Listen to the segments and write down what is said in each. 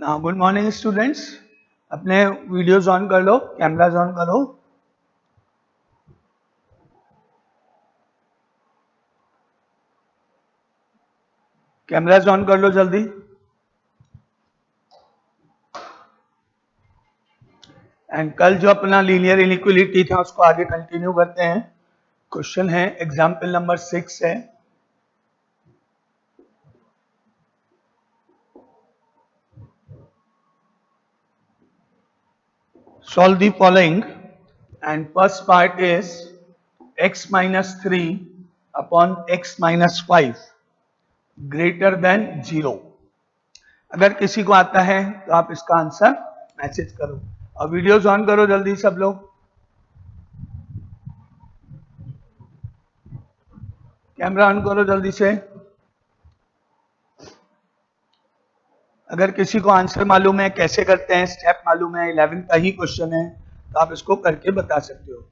Good morning students. अपने videos on कर लो, cameras on करो। कैमराज ऑन कर लो जल्दी। एंड कल जो अपना लीनियर इनइक्वालिटी था उसको आगे कंटिन्यू करते हैं। क्वेश्चन है एग्जाम्पल नंबर 6 है। Solve the following and first part is x minus 3 upon x minus 5 greater than 0। अगर किसी को आता है तो आप इसका आंसर मैसेज करो और वीडियोज ऑन करो जल्दी सब लोग। कैमरा ऑन करो जल्दी से। अगर किसी को आंसर मालूम है, कैसे करते हैं, स्टेप मालूम है, 11 का ही क्वेश्चन है, तो आप इसको करके बता सकते हो।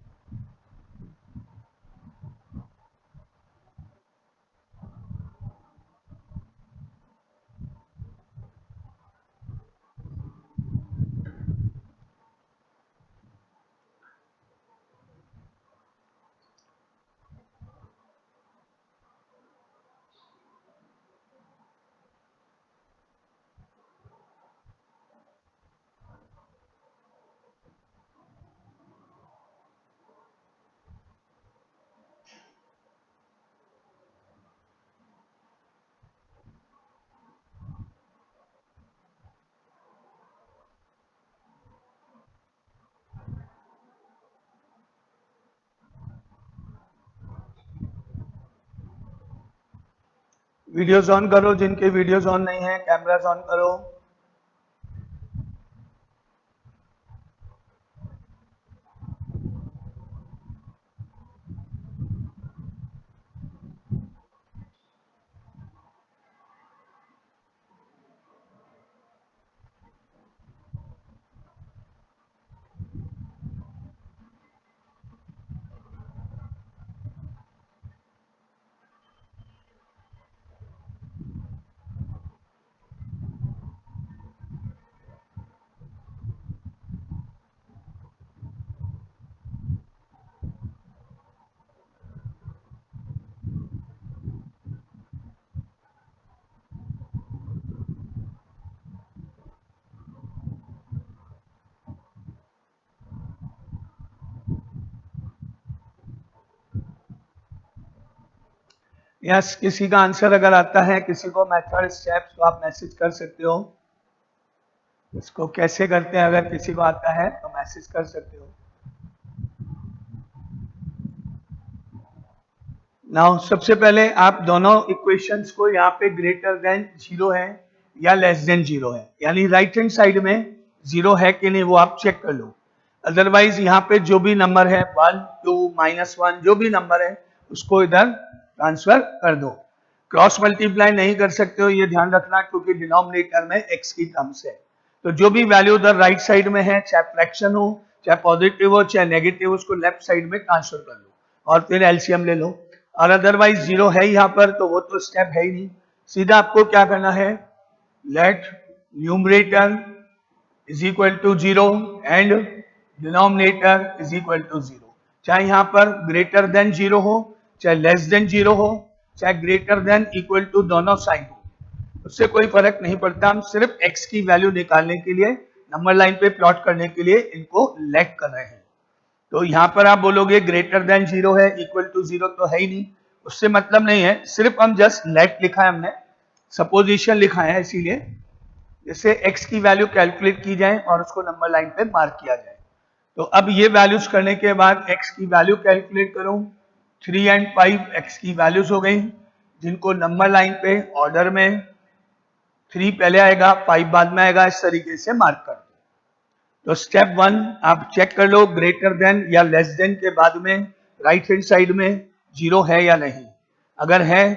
वीडियोज ऑन करो, जिनके वीडियोज ऑन नहीं है कैमराज ऑन करो। यस, किसी का आंसर अगर आता है, किसी को मेथड स्टेप्स, तो आप मैसेज कर सकते हो। इसको कैसे करते हैं अगर किसी को आता है तो मैसेज कर सकते हो। नाउ सबसे पहले आप दोनों इक्वेशंस को, यहाँ पे ग्रेटर देन 0 है या लेस देन 0 है, यानी राइट हैंड साइड में 0 है कि नहीं वो आप चेक कर लो। अदरवाइज यहाँ पे जो भी नंबर है 1, 2, -1 जो भी नंबर है उसको इधर ट्रांसफर कर दो। क्रॉस मल्टीप्लाई नहीं कर सकते हो, ये ध्यान रखना, क्योंकि डिनोमिनेटर में x की टर्म्स है। तो जो भी वैल्यू उधर राइट साइड में है, चाहे फ्रैक्शन हो, चाहे पॉजिटिव हो, चाहे नेगेटिव, उसको लेफ्ट साइड में ट्रांसफर कर लो और फिर एलसीएम ले लो। और अदरवाइज 0 है यहाँ पर तो वो तो स्टेप है ही नहीं। सीधा आपको क्या करना है, let numerator is equal to 0 and denominator is equal to 0। चाहे यहाँ पर ग्रेटर देन 0 हो, चाहे लेस देन 0 हो, चाहे ग्रेटर देन इक्वल टू दोनों साइन हो, उससे कोई फर्क नहीं पड़ता। हम सिर्फ x की वैल्यू निकालने के लिए, नंबर लाइन पे प्लॉट करने के लिए इनको लेट कर रहे हैं। तो यहाँ पर आप बोलोगे ग्रेटर देन 0 है, इक्वल टू 0 तो है ही नहीं, उससे मतलब नहीं है, सिर्फ हम जस्ट लेट लिखा है, हमने सपोजिशन लिखा है, इसीलिए जैसे x की वैल्यू कैलकुलेट की जाए और उसको नंबर लाइन पे मार्क किया जाए। तो अब ये वैल्यूज करने के बाद x की वैल्यू कैलकुलेट करो। 3 एंड 5 x की वैल्यूज हो गई, जिनको नंबर लाइन पे ऑर्डर में 3 पहले आएगा, 5 बाद में आएगा, इस तरीके से मार्क कर दो। तो स्टेप 1 आप चेक कर लो, ग्रेटर देन या लेस देन के बाद में राइट हैंड साइड में 0 है या नहीं। अगर है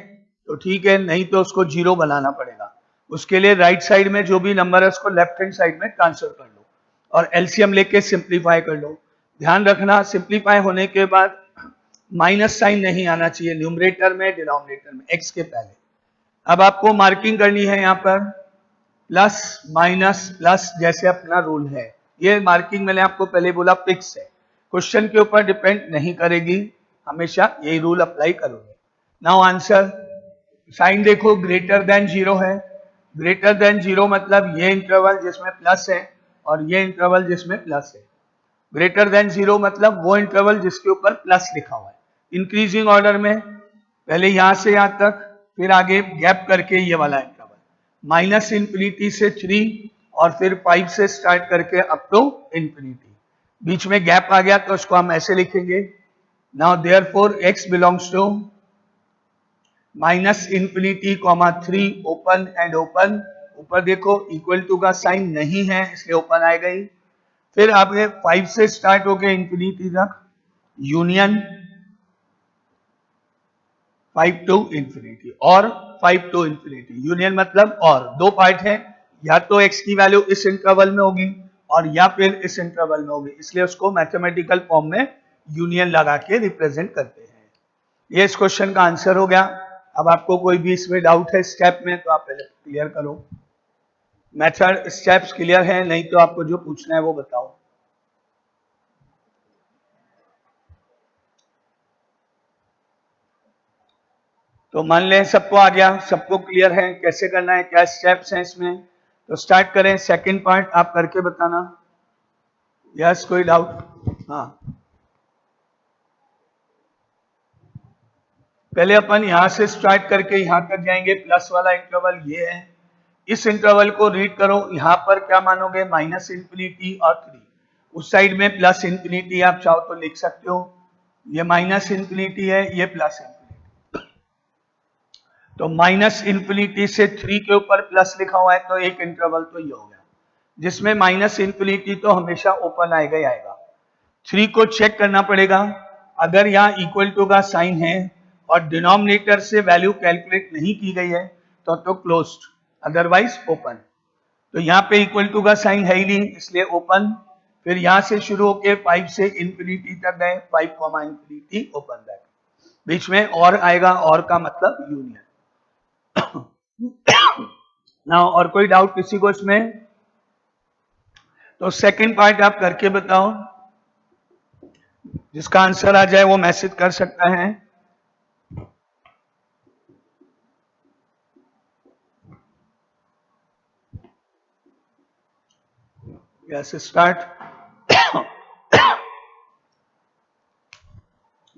तो ठीक है, नहीं तो उसको 0 बनाना पड़ेगा। उसके लिए राइट साइड में जो भी नंबर है उसको लेफ्ट हैंड साइड में ट्रांसफर कर लो और एलसीएम लेके सिंप्लीफाई कर लो। ध्यान रखना, सिंप्लीफाई होने के बाद माइनस साइन नहीं आना चाहिए न्यूमरेटर में, डिनोमिनेटर में, एक्स के पहले। अब आपको मार्किंग करनी है यहाँ पर, प्लस माइनस प्लस जैसे अपना रूल है। ये मार्किंग मैंने आपको पहले बोला फिक्स है, क्वेश्चन के ऊपर डिपेंड नहीं करेगी, हमेशा यही रूल अप्लाई करोगे। नाउ आंसर, साइन देखो ग्रेटर देन जीरो है, ग्रेटर देन जीरो मतलब ये इंटरवल जिसमें प्लस है और ये इंटरवल जिसमें प्लस है। ग्रेटर देन जीरो मतलब वो इंटरवल जिसके ऊपर प्लस लिखा हुआ है। इंक्रीजिंग ऑर्डर में पहले यहां से यहां तक, फिर आगे गैप करके ये वाला इंटरवल, माइनस इंफिनिटी से 3 और फिर 5 से स्टार्ट करके अप टू इंफिनिटी। बीच में गैप आ गया तो उसको हम ऐसे लिखेंगे, now therefore x belongs to minus infinity comma 3 open and open. ऊपर देखो इक्वल टू का साइन नहीं है इसलिए ओपन आएगा ही। फिर आपने 5 से स्टार्ट होके इंफिनिटी तक यूनियन 5 टू इंफिनिटी और 5 टू इंफिनिटी। यूनियन मतलब और दो पार्ट है, या तो x की वैल्यू इस इंटरवल में होगी और या फिर इस इंटरवल में होगी, इसलिए उसको मैथमेटिकल फॉर्म में यूनियन लगा के रिप्रेजेंट करते हैं। ये इस क्वेश्चन का आंसर हो गया। अब आपको कोई भी इसमें डाउट है स्टेप में तो आप पहले क्लियर करो। मेथड स्टेप्स क्लियर है, नहीं तो आपको जो पूछना है वो बताओ। तो मान लें सबको आ गया, सबको क्लियर है कैसे करना है, क्या स्टेप्स हैं इसमें। तो स्टार्ट करें, सेकंड पार्ट आप करके बताना। यस, कोई डाउट? हाँ, पहले अपन यहां से स्टार्ट करके यहां तक जाएंगे, प्लस वाला इंटरवल ये है। इस इंटरवल को रीड करो, यहां पर क्या मानोगे, माइनस इंफिनिटी और 3। उस साइड में प्लस इंफिनिटी, आप चाहो तो लिख सकते हो। ये माइनस इंफिनिटी है, ये प्लस इंफिनिटी। तो माइनस इंफिनिटी से 3 के ऊपर प्लस लिखा हुआ है तो एक इंटरवल तो ये हो गया जिसमें माइनस इंफिनिटी तो हमेशा ओपन आएगा ही आएगा। 3 को चेक करना पड़ेगा, अगर यहाँ इक्वल टू का साइन है और डिनोमिनेटर से वैल्यू कैलकुलेट नहीं की गई है तो क्लोज्ड, अदरवाइज ओपन। तो यहाँ पे इक्वल टू का साइन है ही नहीं इसलिए ओपन। फिर यहां से शुरू होके 5 से इंफिनिटी तक गए, 5 कॉमा इंफिनिटी ओपन बैक। बीच में और आएगा, और का मतलब यूनियन। ना और कोई डाउट किसी को इसमें? तो सेकंड पार्ट आप करके बताओ, जिसका आंसर आ जाए वो मैसेज कर सकता है। Yes, start.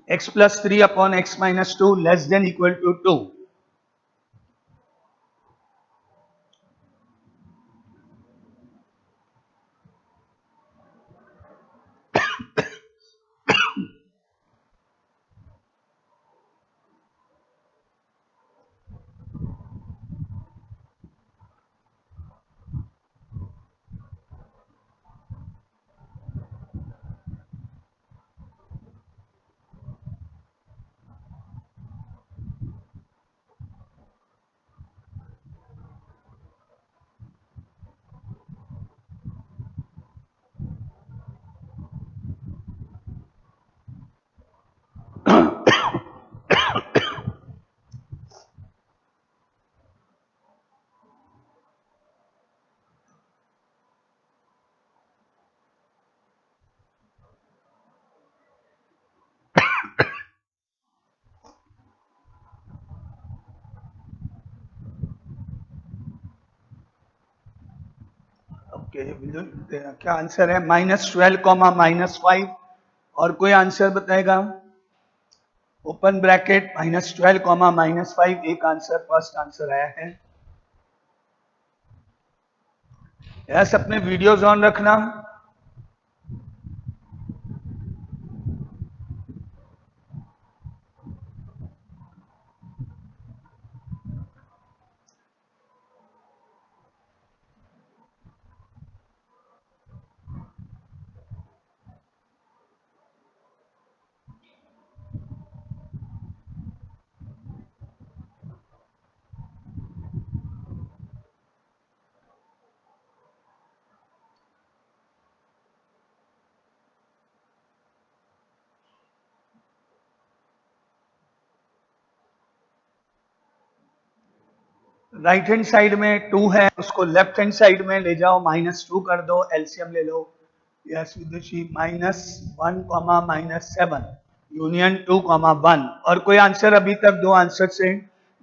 x plus 3 upon x minus 2 less than equal to 2। Okay, क्या आंसर है? -12 कॉमा -5। और कोई आंसर बताएगा? ओपन ब्रैकेट -12 कॉमा -5, एक आंसर, फर्स्ट आंसर आया है। यस, अपने वीडियोस ऑन रखना। राइट हैंड साइड में 2 है, उसको लेफ्ट हैंड साइड में ले जाओ, -2 कर दो, एलसीएम ले लो। यस विदुषी, -1 कॉमा -7 यूनियन 2 कॉमा 1। और कोई आंसर अभी तक? दो आंसर से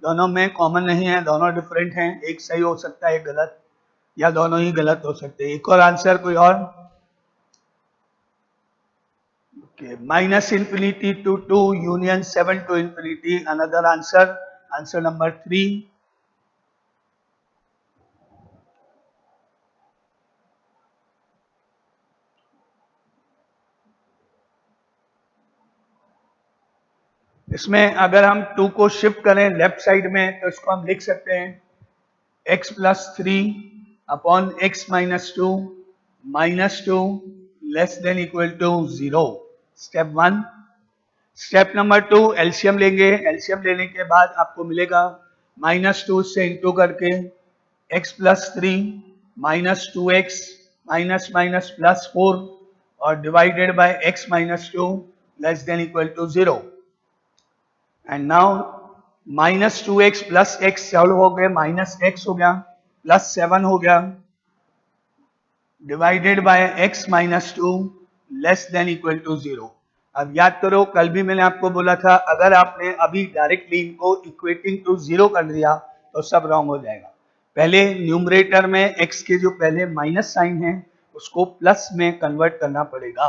दोनों में कॉमन नहीं है, दोनों डिफरेंट हैं, एक सही हो सकता है एक गलत, या दोनों ही गलत हो सकते हैं। एक और आंसर कोई और? -infinity to 2 union 7 to infinity, another answer, answer number 3। इसमें अगर हम 2 को शिफ्ट करें लेफ्ट साइड में तो इसको हम लिख सकते हैं x+3 अपॉन x-2 -2 less than equal to 0। Step 1। Step number 2, LCM लेंगे। एलसीएम लेने के बाद आपको मिलेगा -2 से इंटू करके x+3 -2x माइनस माइनस +4 और divided by x-2 less than equal to 0। And now -2x plus x solve हो गए, -x हो गया, +7 हो गया, divided by x-2 less than equal to 0। अब याद करो, कल भी मैंने आपको बोला था, अगर आपने अभी डायरेक्टली इनको इक्वेटिंग टू 0 कर दिया तो सब रॉन्ग हो जाएगा। पहले न्यूमरेटर में x के जो पहले माइनस साइन है उसको प्लस में कन्वर्ट करना पड़ेगा,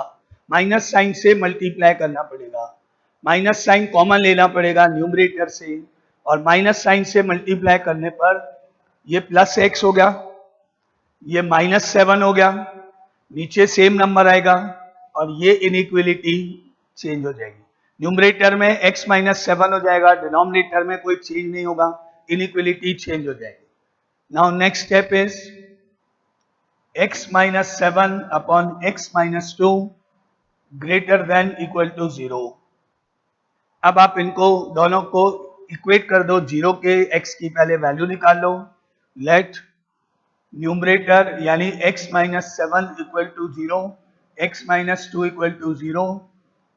माइनस साइन से मल्टीप्लाई करना पड़ेगा, माइनस साइन कॉमन लेना पड़ेगा न्यूमरेटर से, और माइनस साइन से मल्टीप्लाई करने पर ये +x हो गया, ये -7 हो गया, नीचे सेम नंबर आएगा और ये इनइक्वलिटी चेंज हो जाएगी। न्यूमरेटर में x-7 हो जाएगा, डिनोमिनेटर में कोई चेंज नहीं होगा, इनइक्वलिटी चेंज हो जाएगी। Now next step is x-7 अपॉन x-2 greater than equal to 0। अब आप इनको दोनों को इक्वेट कर दो, 0 के x की पहले वैल्यू निकाल लो। लेट न्यूमरेटर यानी x-7 equal to 0, x-2 equal to 0,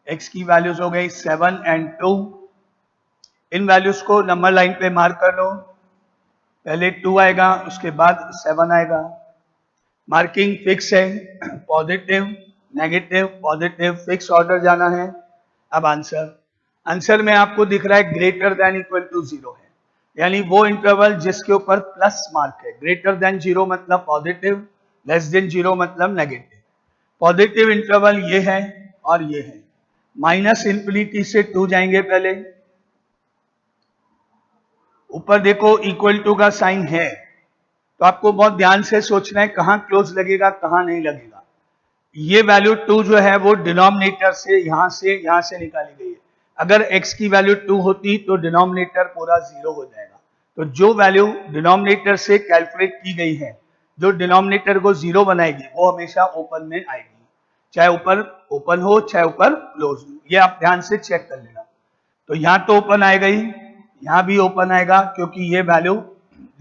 x की वैल्यूज हो गई 7 एंड 2। इन वैल्यूज को नंबर लाइन पे मार्क कर लो, पहले 2 आएगा उसके बाद 7 आएगा, मार्किंग फिक्स है, positive negative positive fix order जाना है। अब आंसर में आपको दिख रहा है ग्रेटर देन इक्वल टू 0 है, यानी वो इंटरवल जिसके ऊपर प्लस मार्क है। ग्रेटर देन 0 मतलब पॉजिटिव, लेस देन 0 मतलब नेगेटिव। पॉजिटिव इंटरवल ये है और ये है, -इनफिनिटी से 2 जाएंगे, पहले ऊपर देखो इक्वल टू का साइन है, तो आपको बहुत ध्यान से सोचना है कहां क्लोज लगेगा कहां नहीं लगेगा। ये वैल्यू 2 जो है वो डिनोमिनेटर से यहां से निकाली गई है। अगर x की वैल्यू 2 होती तो डिनोमिनेटर पूरा 0 हो जाएगा। तो जो वैल्यू डिनोमिनेटर से कैलकुलेट की गई है, जो डिनोमिनेटर को 0 बनाएगी, वो हमेशा ओपन में आएगी, चाहे ऊपर ओपन हो चाहे ऊपर क्लोज हो। ये आप ध्यान से चेक कर लेना। तो यहां तो ओपन आएगा ही, यहां भी ओपन आएगा, क्योंकि ये वैल्यू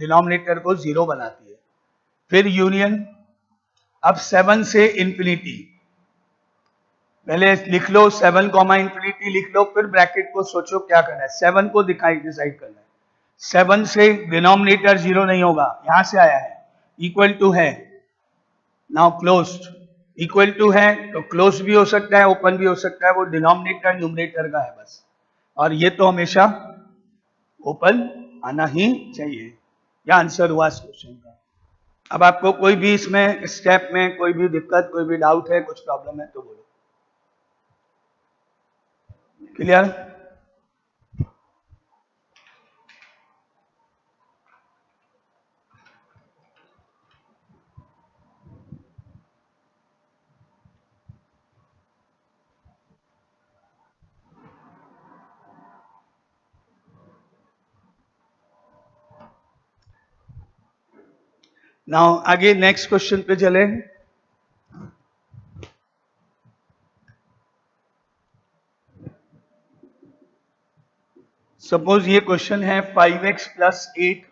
डिनोमिनेटर को 0 बनाती है। फिर यूनियन, अब 7 से इंफिनिटी, पहले लिख लो 7 कॉमा इंफिनिटी लिख लो, फिर ब्रैकेट को सोचो क्या करना है, 7 को डिसाइड करना है। 7 से डिनोमिनेटर 0 नहीं होगा, यहां से आया है, इक्वल टू है, नाउ क्लोज्ड, इक्वल टू है तो क्लोज भी हो सकता है ओपन भी हो सकता है, वो डिनोमिनेटर न्यूमरेटर का है बस, और ये तो हमेशा ओपन आना ही चाहिए। क्या आंसर हुआ इस क्वेश्चन का? अब आपको कोई भी इसमें स्टेप में कोई भी दिक्कत, कोई भी डाउट है, कुछ प्रॉब्लम है तो बोलो। क्लियर? नाउ आगे नेक्स्ट क्वेश्चन पे चले। सपोज ये क्वेश्चन है 5x plus 8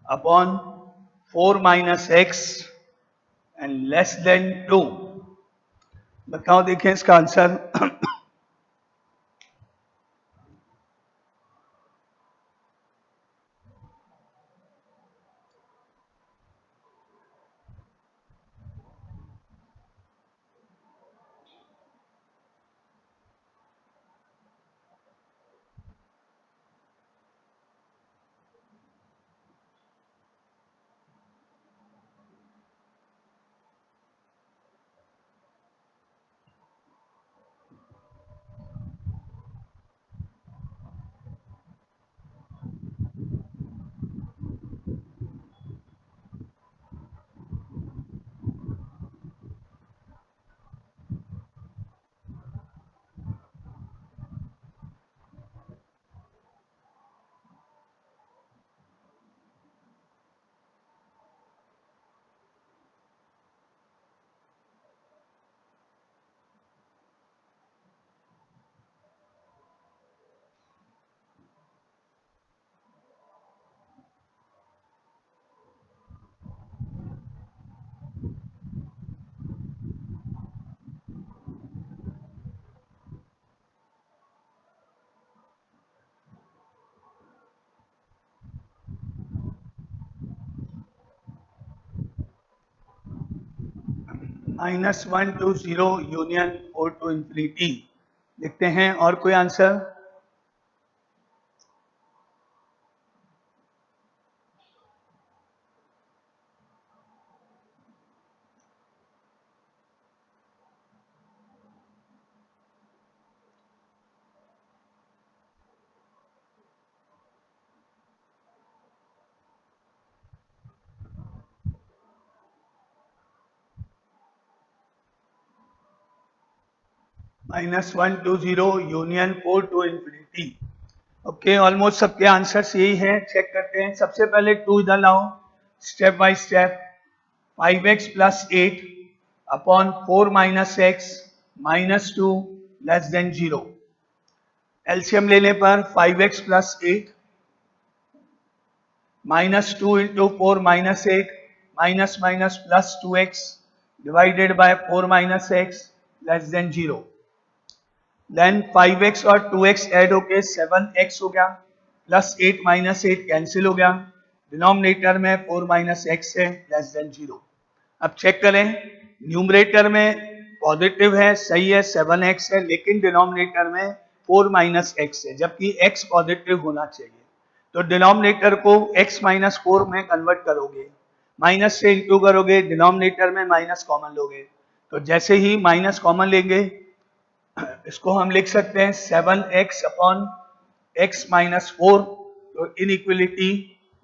upon 4 minus x and less than 2। बताओ, देखें इसका answer. -1 to 0 union 4 to infinity लिखते हैं। और कोई answer? -1 to 0 union 4 to infinity. Okay, almost सबके आंसर्स यही हैं। चेक करते हैं। सबसे पहले 2 इधर लाओ, step by step. 5x plus 8 upon 4 minus x minus 2 less than 0। LCM लेने पर 5x plus 8 minus 2 into 4 minus 8 minus minus plus 2x divided by 4 minus x less than 0। Then 5x और 2x ऐड होके 7x हो गया, plus 8 minus 8 cancel हो गया, denominator में 4 minus x है लेस देन 0। अब चेक करें, न्यूमरेटर में पॉजिटिव है, सही है, 7x है, लेकिन डिनोमिनेटर में 4 माइनस एक्स है, जबकि x पॉजिटिव होना चाहिए। तो डिनोमिनेटर को x माइनस 4 में कन्वर्ट करोगे, माइनस से इंटू करोगे, डिनोमिनेटर में माइनस कॉमन लोगे। तो जैसे ही माइनस कॉमन लेंगे, इसको हम लिख सकते हैं 7x अपॉन x माइनस 4। तो इनइक्वलिटी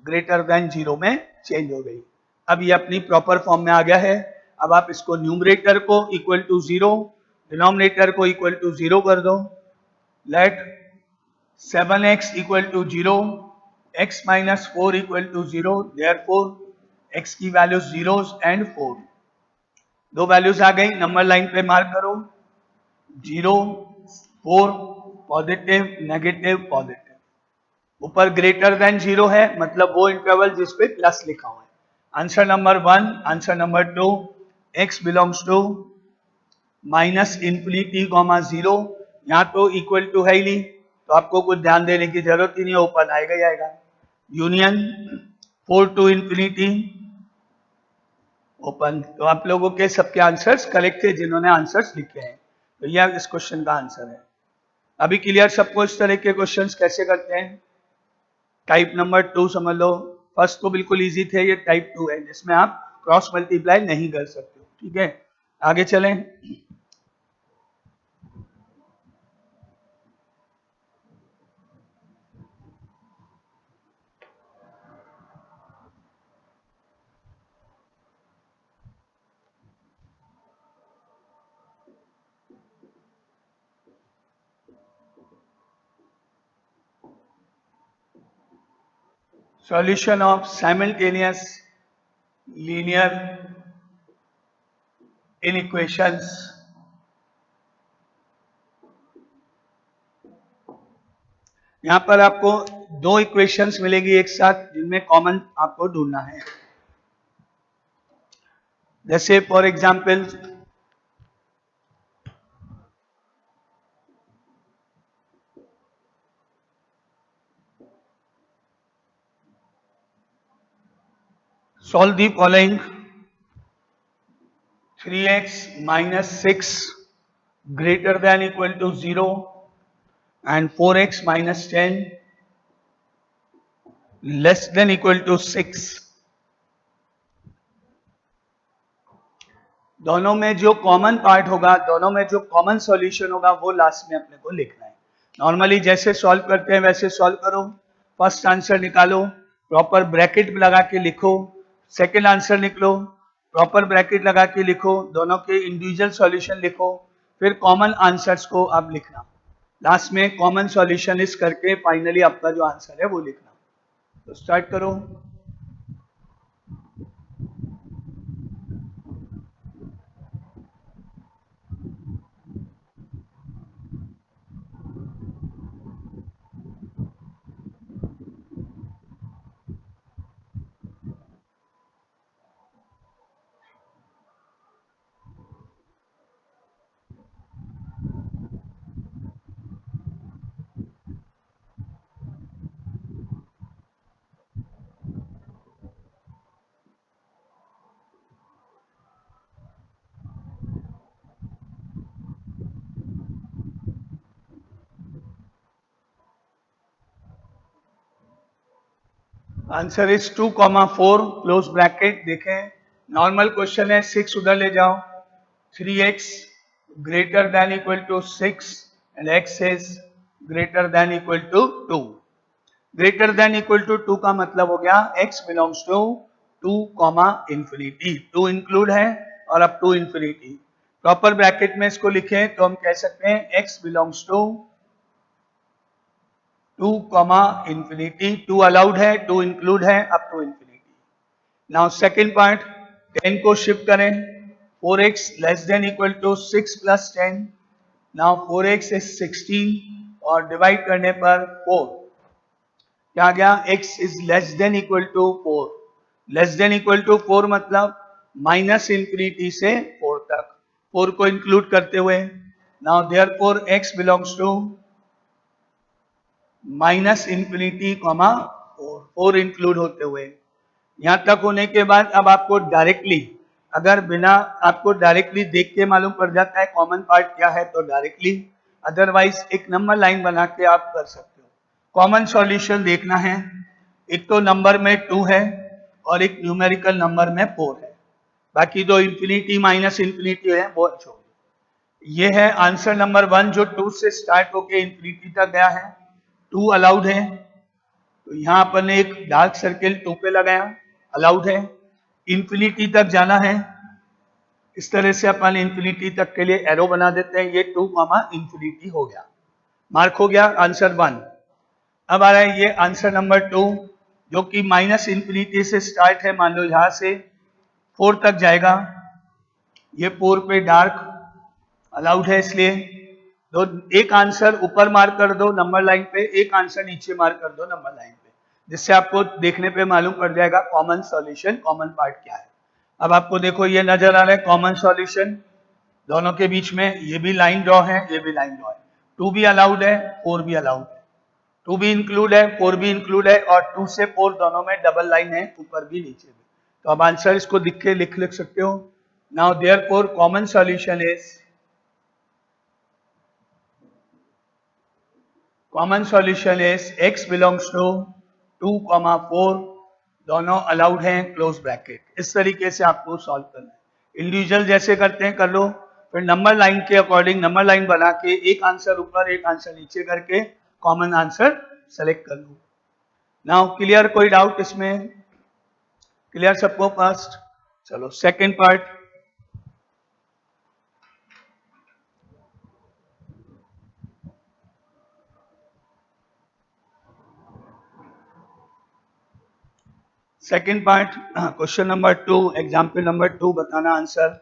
ग्रेटर देन 0 में चेंज हो गई। अब ये अपनी प्रॉपर फॉर्म में आ गया है। अब आप इसको न्यूमरेटर को इक्वल टू 0, डिनोमिनेटर को इक्वल टू 0 कर दो। Let 7x equal to 0, x minus 4 equal to 0, therefore x की वैल्यू 0 एंड 4। दो वैल्यूज आ गई, नंबर लाइन पे मार्क करो। 0, 4, पॉजिटिव, नेगेटिव, पॉजिटिव। ऊपर ग्रेटर देन 0 है, मतलब वो इंटरवल जिस पे प्लस लिखा हुआ है। Answer number 1, answer number 2, x belongs to minus infinity comma 0। यहाँ तो इक्वल टू है ही नहीं, तो आपको कुछ ध्यान देने की जरूरत ही नहीं, ओपन आएगा ही आएगा। Union 4 to infinity open. तो आप लोगों के सबके आंसर्स करेक्ट थे जिन्होंने आंसर्स लिखे हैं। तो यह इस क्वेश्चन का आंसर है। अभी क्लियर सबको इस तरह के क्वेश्चंस कैसे करते हैं? टाइप नंबर 2 समझ लो। फर्स्ट तो बिल्कुल इजी थे, ये टाइप 2 है जिसमें आप क्रॉस मल्टीप्लाई नहीं कर सकते। ठीक है, आगे चलें। Solution of simultaneous linear inequations। यहां पर आपको दो इक्वेशंस मिलेगी एक साथ, जिनमें कॉमन आपको ढूंढना है। जैसे for example solve the following: 3x minus 6 greater than equal to 0 and 4x minus 10 less than equal to 6। दोनों में जो कॉमन पार्ट होगा, दोनों में जो कॉमन सॉल्यूशन होगा, वो लास्ट में अपने को लिखना है। नॉर्मली जैसे सॉल्व करते हैं वैसे सॉल्व करो। फर्स्ट आंसर निकालो, प्रॉपर ब्रैकेट लगा के लिखो। सेकंड आंसर निकलो, प्रॉपर ब्रैकेट लगा के लिखो, दोनों के इंडिविजुअल सॉल्यूशन लिखो, फिर कॉमन आंसर्स को आप लिखना। लास्ट में कॉमन सॉल्यूशन इस करके फाइनली आपका जो आंसर है वो लिखना। तो स्टार्ट करो। Answer is 2,4 close bracket. देखें नॉर्मल क्वेश्चन है, 6 उधर ले जाओ, 3x greater than equal to 6 and x is greater than equal to 2। Greater than equal to 2 का मतलब हो गया x belongs to 2 comma infinity, 2 include है और अब टू इंफिनिटी। प्रॉपर ब्रैकेट में इसको लिखें तो हम कह सकते हैं x belongs to 2 comma infinity, 2 allowed है, 2 इंक्लूड है, up to infinity. Now second part, 10 को शिफ्ट करें, 4x less than equal to 6 plus 10। Now 4x is 16 और डिवाइड करने पर 4 क्या आ गया, x is less than equal to 4। Less than equal to 4 मतलब माइनस इंफिनिटी से 4 तक, 4 को इंक्लूड करते हुए। Now therefore x belongs to minus infinity comma 4, 4 include होते हुए। यहां तक होने के बाद अब आपको डायरेक्टली, अगर बिना आपको डायरेक्टली देख के मालूम पड़ जाता है कॉमन पार्ट क्या है तो डायरेक्टली, अदरवाइज एक नंबर लाइन बना के आप कर सकते हो। कॉमन सॉल्यूशन देखना है, एक तो नंबर में 2 है और एक न्यूमेरिकल नंबर में 4 है, बाकी दो इंफिनिटी माइनस इंफिनिटी है वो छोड़। ये है आंसर नंबर 1 जो 2 से स्टार्ट होके इंफिनिटी तक गया है, 2 अलाउड है, तो यहां अपन ने एक डार्क सर्किल 2 पे लगाया, अलाउड है। इंफिनिटी तक जाना है, इस तरह से अपन इंफिनिटी तक के लिए एरो बना देते हैं, ये 2 कॉमा इंफिनिटी हो गया, मार्क हो गया आंसर 1। अब आ रहा है ये आंसर नंबर 2 जो कि माइनस इंफिनिटी से स्टार्ट है, मान लो यहां से 4 तक जाएगा, ये 4 पे डार्क अलाउड है, इसलिए दो एक आंसर ऊपर मार्क कर दो नंबर लाइन पे, एक आंसर नीचे मार्क कर दो नंबर लाइन पे, जिससे आपको देखने पे मालूम पड़ जाएगा कॉमन सॉल्यूशन, कॉमन पार्ट क्या है। अब आपको देखो ये नजर आ रहा है कॉमन सॉल्यूशन, दोनों के बीच में ये भी लाइन ड्रॉ है, ये भी लाइन ड्रॉ है, 2 भी अलाउड है, 4 भी अलाउड है, 2 भी इंक्लूड है, 4 भी इंक्लूड है, और 2 से 4 दोनों में डबल लाइन है, ऊपर भी नीचे भी। तो अब आंसर इसको दिख के लिख सकते हो। Now therefore common solution is, common solution is x belongs to 2 comma 4, दोनों अलाउड हैं, क्लोज ब्रैकेट। इस तरीके से आपको सॉल्व करना है, इंडिविजुअल जैसे करते हैं कर लो, फिर नंबर लाइन के अकॉर्डिंग नंबर लाइन बना के एक आंसर ऊपर एक आंसर नीचे करके कॉमन आंसर सेलेक्ट कर लो। नाउ क्लियर, कोई डाउट इसमें, क्लियर सबको फर्स्ट? चलो second part, second part, question number 2, example number 2 बताना answer.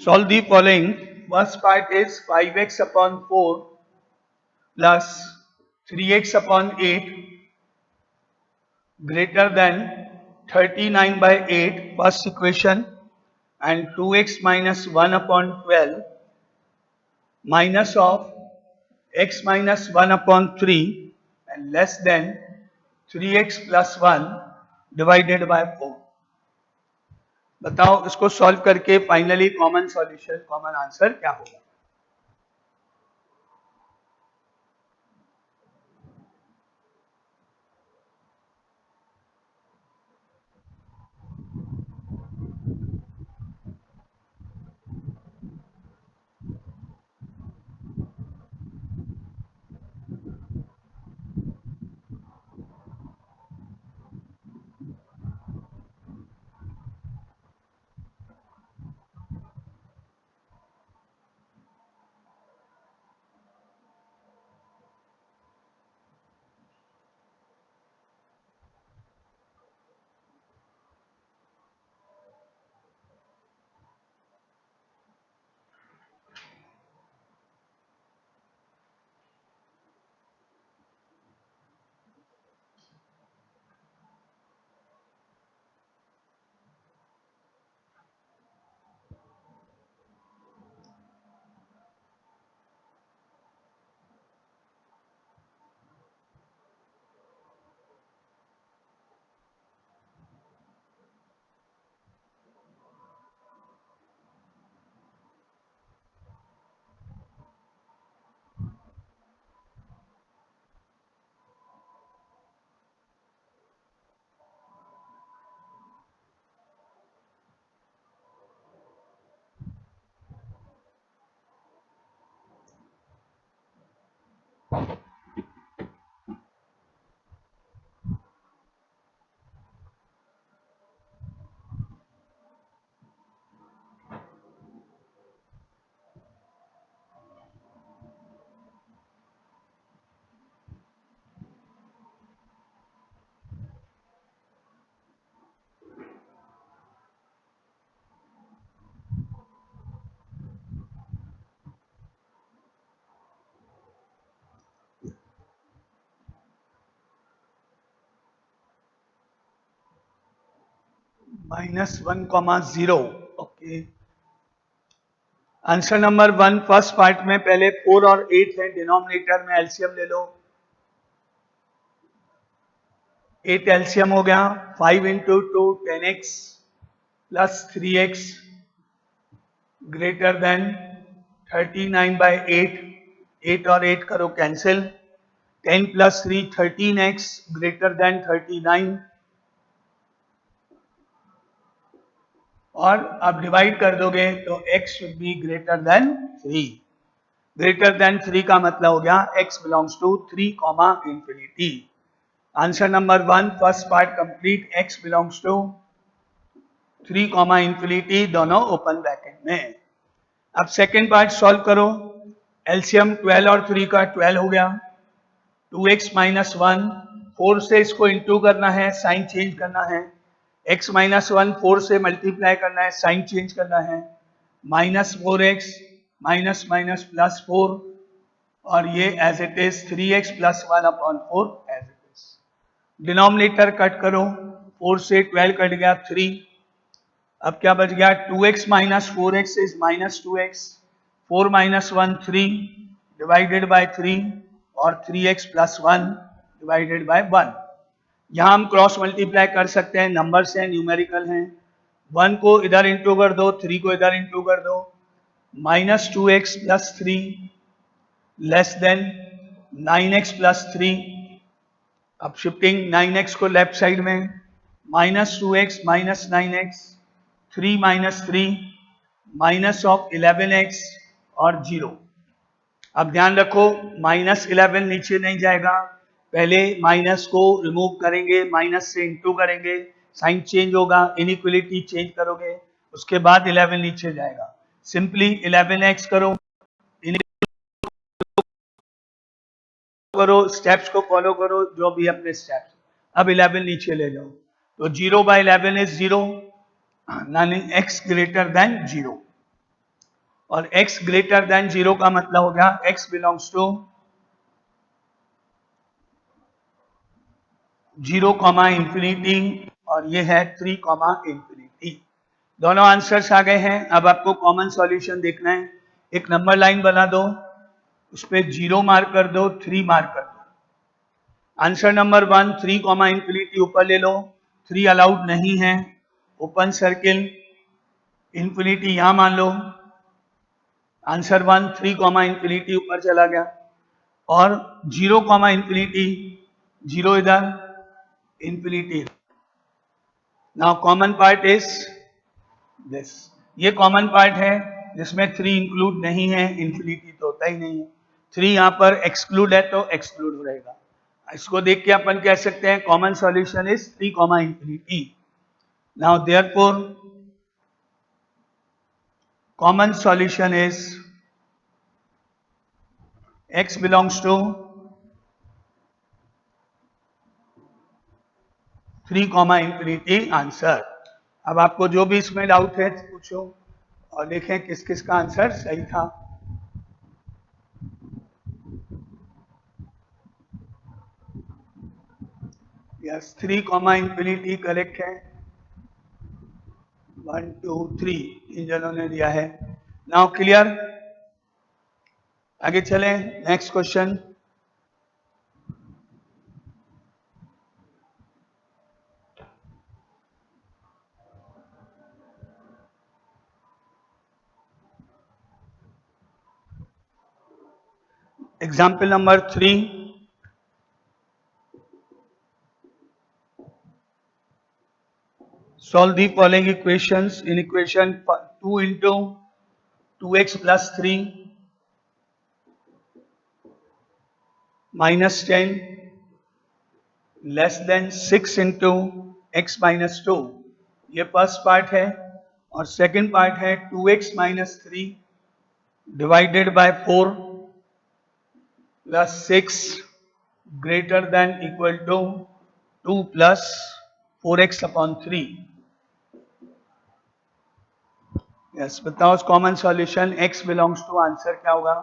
Solve the following. First part is 5x upon 4 plus 3x upon 8 greater than 39 by 8, first equation, and 2x minus 1 upon 12 minus of x minus 1 upon 3 and less than 3x plus 1 divided by 4। बताओ इसको solve करके finally common solution, common answer क्या होगा? -1, 0. Okay, answer number 1 first part में पहले 4 और 8 है, denominator में एलसीएम ले लो। 8 एलसीएम हो गया, 5 into 2 10x plus 3x greater then 39/8, 8 और 8 करो cancel, 10 plus 3 13x greater than 39, और अब डिवाइड कर दोगे तो x should be greater than 3। Greater than 3 का मतलब हो गया x belongs to 3 comma infinity. Answer number 1 first part complete, x belongs to 3 comma infinity, दोनों ओपन ब्रैकेट में। अब सेकेंड पार्ट सॉल्व करो, एलसीएम 12 और 3 का 12 हो गया, 2x माइनस 1, 4 से इसको इंटू करना है, साइन चेंज करना है, x माइनस 1 4 से मल्टीप्लाई करना है, साइन चेंज करना है, -4x माइनस माइनस प्लस 4, और ये as it is 3x plus 1/4 as it is. Denominator cut करो, 4 से 12 कट गया 3, अब क्या बच गया 2x minus 4x is -2x, 4 minus 1 3 divided by 3, और 3x प्लस 1 डिवाइडेड बाय 1। यहां हम क्रॉस मल्टीप्लाई कर सकते हैं, नंबर्स हैं, न्यूमेरिकल हैं। 1 को इधर इंटू कर दो, 3 को इधर इंटू कर दो, -2x plus 3 less then 9x plus 3। अब शिफ्टिंग 9x को लेफ्ट साइड में, -2x minus 9x, 3 minus 3 minus of 11x और 0। अब ध्यान रखो -11 नीचे नहीं जाएगा, पहले माइनस को रिमूव करेंगे, माइनस से इंटू करेंगे, साइन चेंज होगा, इनइक्वलिटी चेंज करोगे, उसके बाद 11 नीचे जाएगा। सिंपली 11x करो, स्टेप्स को फॉलो करो, जो भी अपने स्टेप्स। अब 11 नीचे ले जाओ, तो 0/11 इज 0, यानी x ग्रेटर देन 0, और x ग्रेटर देन 0 का मतलब हो गया x belongs to 0 comma infinity, और ये है 3 कॉमा इंफिनिटी। दोनों आंसर्स आ गए हैं। अब आपको कॉमन सॉल्यूशन देखना है, एक नंबर लाइन बना दो, उस पर 0 मार्क कर दो, 3 मार्क कर दो। आंसर नंबर 1 3 कॉमा इंफिनिटी ऊपर ले लो, 3 अलाउड नहीं है, ओपन सर्किल, इंफिनिटी यहां मान लो। आंसर 1 3 कॉमा इंफिनिटी ऊपर चला गया, और 0 कॉमा इंफिनिटी, 0 इधर, infinity. Now common part is this, ये कॉमन पार्ट है जिसमें 3 इंक्लूड नहीं है, इंफिनिटी तो होता ही नहीं है, 3 यहां पर एक्सक्लूड है तो एक्सक्लूड रहेगा। इसको देख के अपन कह सकते हैं common solution is 3 comma infinity. Now therefore common solution is x belongs to 3 comma infinity answer. अब आपको जो भी इसमें डाउट है पूछो, और देखें किस किस का आंसर सही था। यस 3 कॉमा इंफिनिटी करेक्ट है, 1 2 3 इन जनों ने दिया है। नाउ क्लियर, आगे चलें, next question. Example number 3, solve the following equations. In equation 2 into 2x plus 3, -10 less than 6 into x-2, ये फर्स्ट पार्ट है। और सेकंड पार्ट है 2x-3 divided by 4 plus 6 greater than equal to 2 plus 4x/3। Yes, बताओ common solution x belongs to, answer क्या होगा?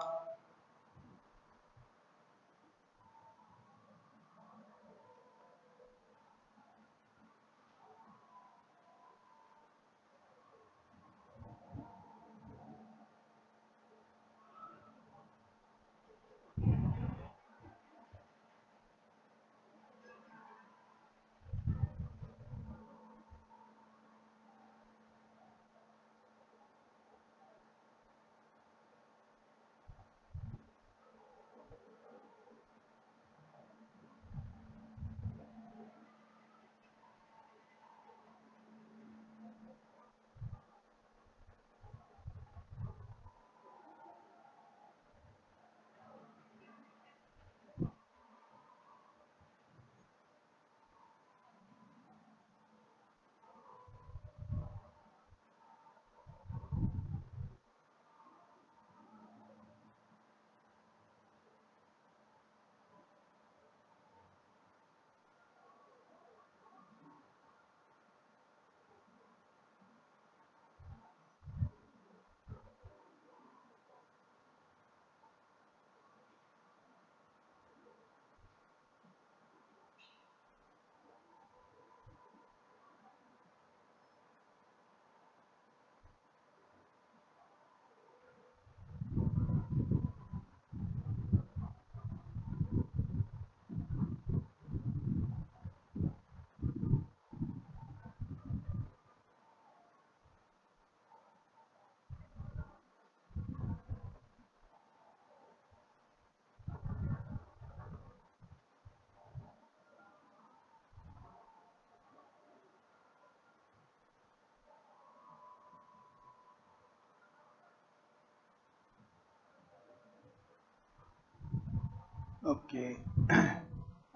Okay,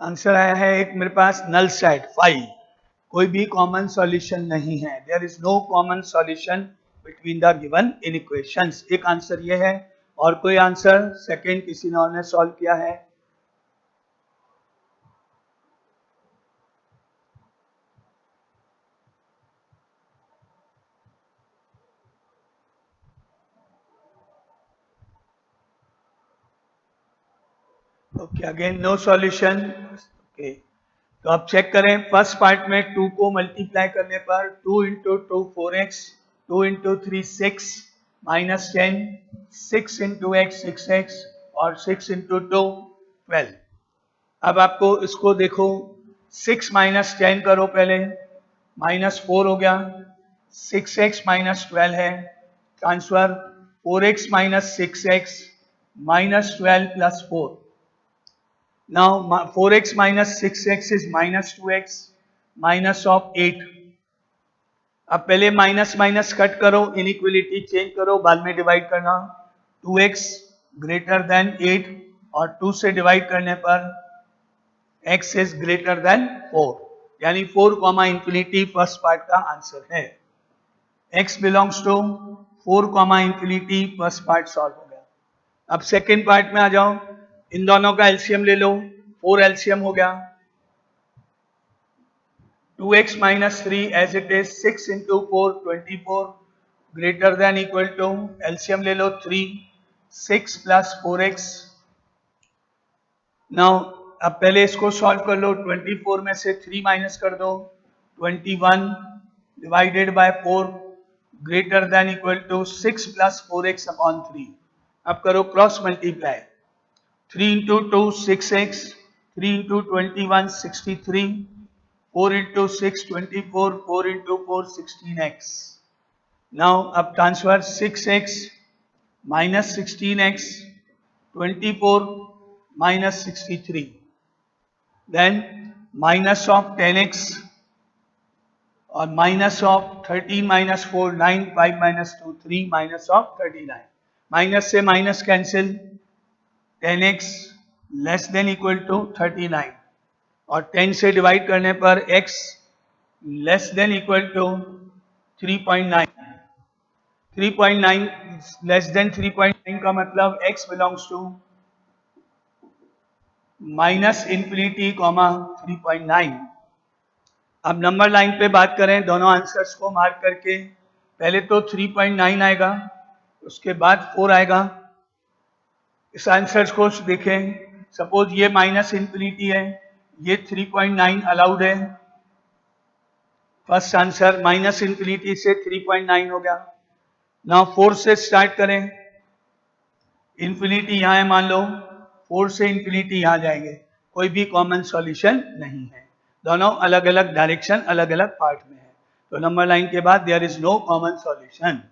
answer आया है एक मेरे पास नल सेट 5। कोई भी कॉमन सॉल्यूशन नहीं है, there is no common solution between the given inequations. एक आंसर ये है। और कोई आंसर सेकंड किसी ने और ने सॉल्व किया है? Okay, again no solution. Okay, तो अब चेक करें। फर्स्ट पार्ट में 2 को मल्टीप्लाई करने पर 2 into 2 4x, 2 into 3 6, -10, 6 into x 6x और 6 इंटू 2 12। अब आपको इसको देखो, 6 माइनस 10 करो पहले, -4 हो गया, 6x -12 है, transfer 4x - 6x -12 + 4। Now 4x minus 6x is minus 2x minus of 8। अब पहले माइनस माइनस कट करो, इनइक्वलिटी चेंज करो, बाद में डिवाइड करना। 2x ग्रेटर देन 8 और 2 से डिवाइड करने पर x इज ग्रेटर देन 4, यानी 4 कॉमा इंफिनिटी फर्स्ट पार्ट का आंसर है। x belongs to 4 comma infinity first part solve हो गया। अब सेकेंड पार्ट में आ जाओ, इन दोनों का एलसीएम ले लो, 4 एलसीएम हो गया। 2x - 3 as it is, 6 into 4 24 greater than equal to, LCM ले लो 3, 6 + 4x। नाउ अब पहले इसको सॉल्व कर लो, 24 में से 3 माइनस कर दो, 21 divided by 4 greater than equal to 6 + 4x/3। अब करो cross multiply, 3 into 2 6x, 3 into 21 63, 4 into 6 24, 4 into 4 16x। Now अब transfer 6x minus 16x, 24 minus 63, then minus of 10x और minus of 13 minus 4 9, 5 minus 2 3, minus of 39। Minus से minus cancel, 10x less than equal to 39 और 10 से divide करने पर x less than equal to 3.9। 3.9 less than 3.9 का मतलब x belongs to minus infinity comma 3.9। अब number line पे बात करें दोनों आंसर्स को मार्क करके, पहले तो 3.9 आएगा, उसके बाद 4 आएगा। इस आंसर्स को देखें, सपोज ये माइनस इंफिनिटी है, ये 3.9 अलाउड है। फर्स्ट आंसर माइनस इंफिनिटी से 3.9 हो गया। नाउ 4 से स्टार्ट करें, इंफिनिटी यहां है मान लो, 4 से इंफिनिटी यहां जाएंगे, कोई भी कॉमन सॉल्यूशन नहीं है, दोनों अलग अलग डायरेक्शन अलग अलग पार्ट में है, तो नंबर लाइन के बाद there is no common solution.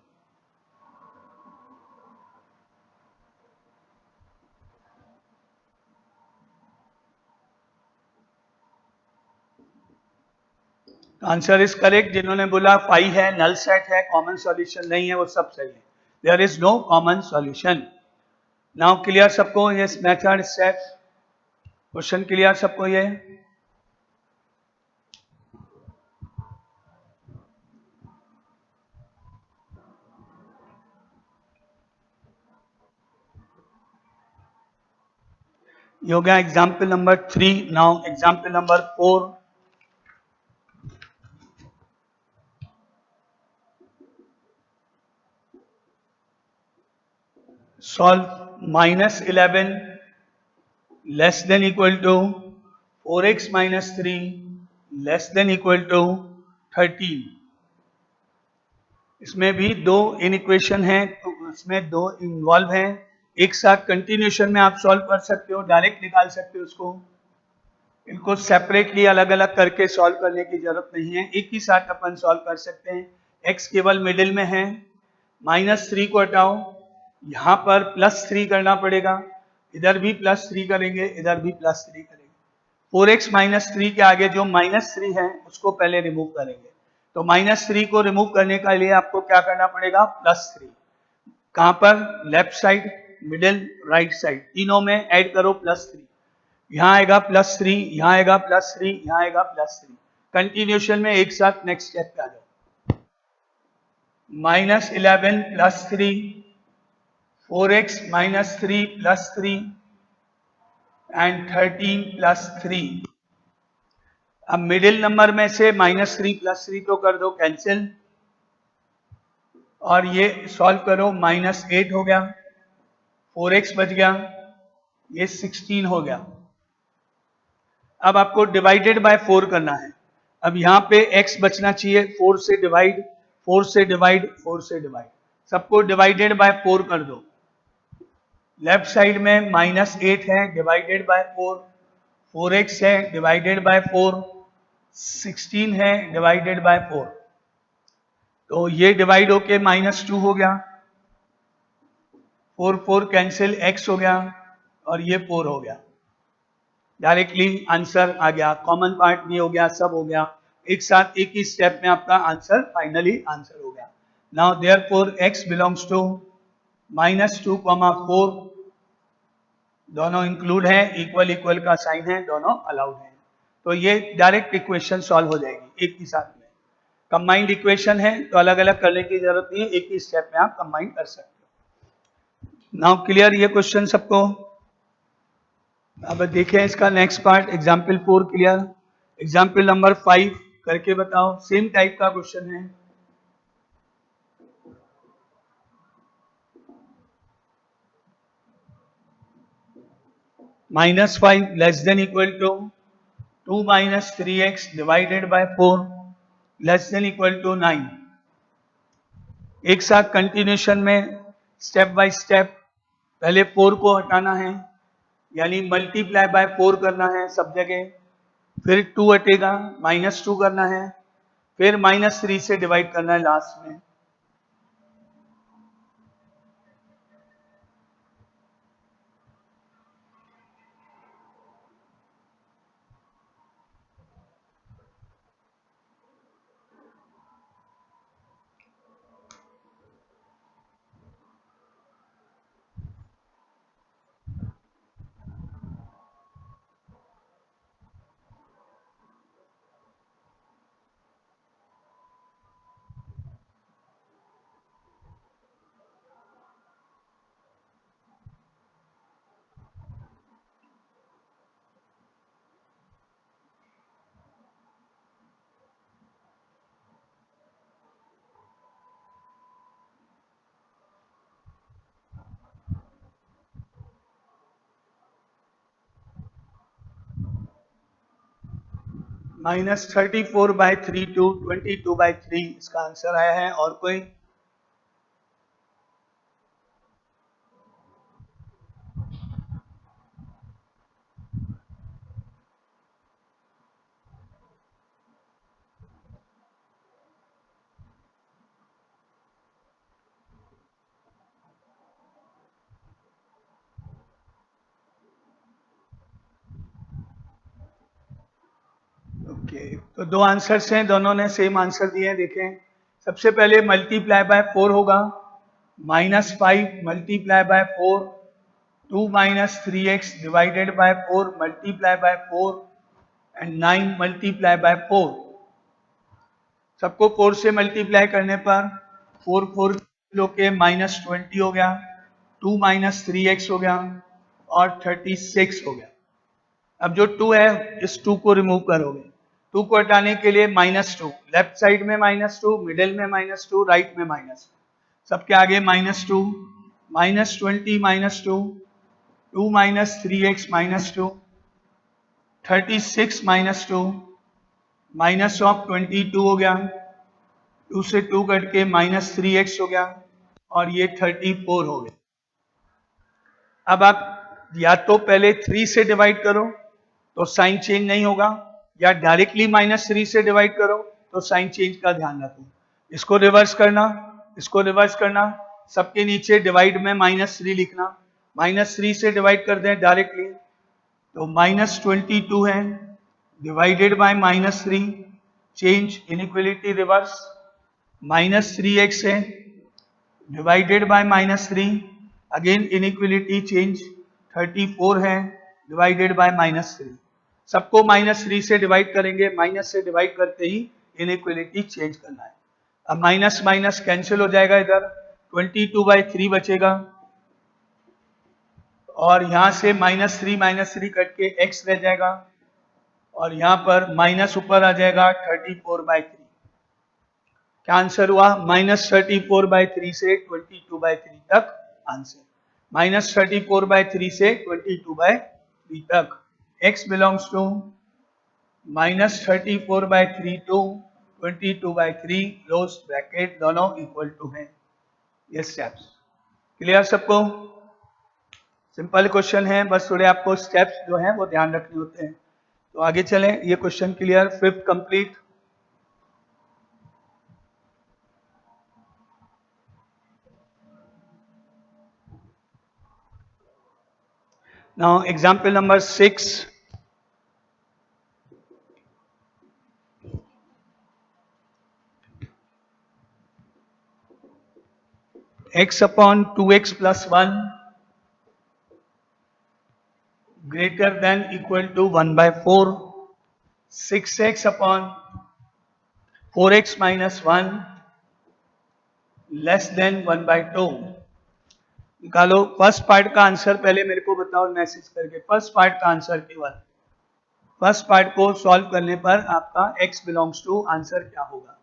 Answer is correct. जिन्होंने बोला 5 है, नल सेट है, कॉमन सॉल्यूशन नहीं है, वो सब सही है। There is no common solution. Now clear सबको ये मेथड स्टेप, क्वेश्चन क्लियर सबको ये? ये हो गया example number 3। Now example number 4। Solve minus 11 less than equal to 4x minus 3 less than equal to 13। इसमें भी दो इन इक्वेशन है, तो इसमें दो इन्वॉल्व हैं, एक साथ कंटिन्यूशन में आप सॉल्व कर सकते हो, डायरेक्ट निकाल सकते हो उसको, इनको सेपरेटली अलग अलग करके सॉल्व करने की जरूरत नहीं है, एक ही साथ अपन सॉल्व कर सकते हैं। x केवल मिडिल में है, -3 को हटाओ, यहां पर +3 करना पड़ेगा, इधर भी +3 करेंगे, इधर भी +3 करेंगे। 4x माइनस 3 के आगे जो -3 है उसको पहले रिमूव करेंगे, तो -3 को रिमूव करने के लिए आपको क्या करना पड़ेगा, +3। कहां पर, left side, middle, right side, तीनों में ऐड करो +3। यहां आएगा +3, यहां आएगा +3, यहां आएगा +3। कंटिन्यूशन में एक साथ नेक्स्ट स्टेप पे आ जाओ। -11 +3, 4x माइनस 3 +3 एंड 13 +3। अब मिडिल नंबर में से -3 +3 तो कर दो कैंसिल, और ये सॉल्व करो, -8 हो गया, 4x बच गया, ये 16 हो गया। अब आपको डिवाइडेड बाय 4 करना है। अब यहाँ पे x बचना चाहिए, 4 से डिवाइड, 4 से डिवाइड, 4 से डिवाइड, सबको डिवाइडेड बाय 4 कर दो। लेफ्ट साइड में -8 है, डिवाइडेड बाय 4, 4x है, डिवाइडेड बाय 4, 16 है, डिवाइडेड बाय 4, तो ये डिवाइड होके -2 हो गया, 4 4 कैंसिल, x हो गया, और ये 4 हो गया। डायरेक्टली आंसर आ गया, कॉमन पार्ट भी हो गया, सब हो गया, एक साथ एक ही स्टेप में आपका आंसर फाइनली आंसर हो गया। Now therefore x belongs to -2, 4, दोनों इंक्लूड है, इक्वल इक्वल का साइन है, दोनों अलाउड है, तो ये डायरेक्ट इक्वेशन सॉल्व हो जाएगी एक ही साथ में। कंबाइंड इक्वेशन है तो अलग अलग करने की जरूरत नहीं है, एक ही स्टेप में आप कंबाइन कर सकते हो। नाउ क्लियर ये क्वेश्चन सबको? अब देखें इसका next part, example 4 clear. Example number 5 करके बताओ, सेम टाइप का क्वेश्चन है। -5 less than equal to 2 - 3x divided by 4 less than equal to 9। एक साथ कंटिन्यूशन में स्टेप बाय स्टेप, पहले 4 को हटाना है, यानी मल्टीप्लाई बाय 4 करना है सब जगह, फिर 2 हटेगा, -2 करना है, फिर -3 से डिवाइड करना है लास्ट में। -34/3 टू 22/3 इसका आंसर आया है। और कोई? ओके, तो दो आंसर्स हैं, दोनों ने सेम आंसर दिए हैं। देखें, सबसे पहले मल्टीप्लाई बाय 4 होगा, -5 multiply by 4, 2 - 3x divided by 4 multiply by 4 and 9 multiply by 4। सबको 4 से मल्टीप्लाई करने पर 4 4 किलो के -20 हो गया, 2 - 3x हो गया और 36 हो गया। अब जो 2 है, इस 2 को रिमूव करोगे। 2 को हटाने के लिए -2, लेफ्ट साइड में -2, मिडिल में -2, राइट में -2, सबके आगे -2, -20 -2, 2 - 3x -2, 36 -2, -22 हो गया, 2 से 2 कट के -3x हो गया और ये 34 हो गया। अब आप या तो पहले 3 से डिवाइड करो तो साइन चेंज नहीं होगा, या डायरेक्टली -3 से डिवाइड करो तो साइन चेंज का ध्यान रखो। इसको रिवर्स करना, इसको रिवर्स करना, सबके नीचे डिवाइड में -3 लिखना, -3 से डिवाइड कर दें डायरेक्टली तो -22 है, divided by -3, change inequality reverse, -3x है, divided by -3, again inequality change, 34 है, डिवाइडेड बाय -3। सबको -3 से डिवाइड करेंगे, माइनस से डिवाइड करते ही इनइक्वलिटी चेंज करना है। अब माइनस माइनस कैंसिल हो जाएगा, इधर 22/3 बचेगा और यहां से -3 कट के x रह जाएगा और यहां पर माइनस ऊपर आ जाएगा 34/3। क्या आंसर हुआ? -34/3 से 22/3 तक आंसर। -34/3 से 22/3 तक x belongs to -34/3 to 22/3, close bracket, दोनों इक्वल टू है। ये स्टेप्स क्लियर सबको? सिंपल क्वेश्चन है, बस थोड़े आपको स्टेप्स जो हैं वो ध्यान रखने होते हैं। तो आगे चलें, ये question clear, fifth complete. Now example number 6. X upon 2x plus 1 greater than equal to 1/4. 6x upon 4x minus 1 less than 1/2। निकालो फर्स्ट पार्ट का आंसर, पहले मेरे को बताओ मैसेज करके फर्स्ट पार्ट का आंसर केवल। फर्स्ट पार्ट को सॉल्व करने पर आपका x बिलोंग्स टू आंसर क्या होगा?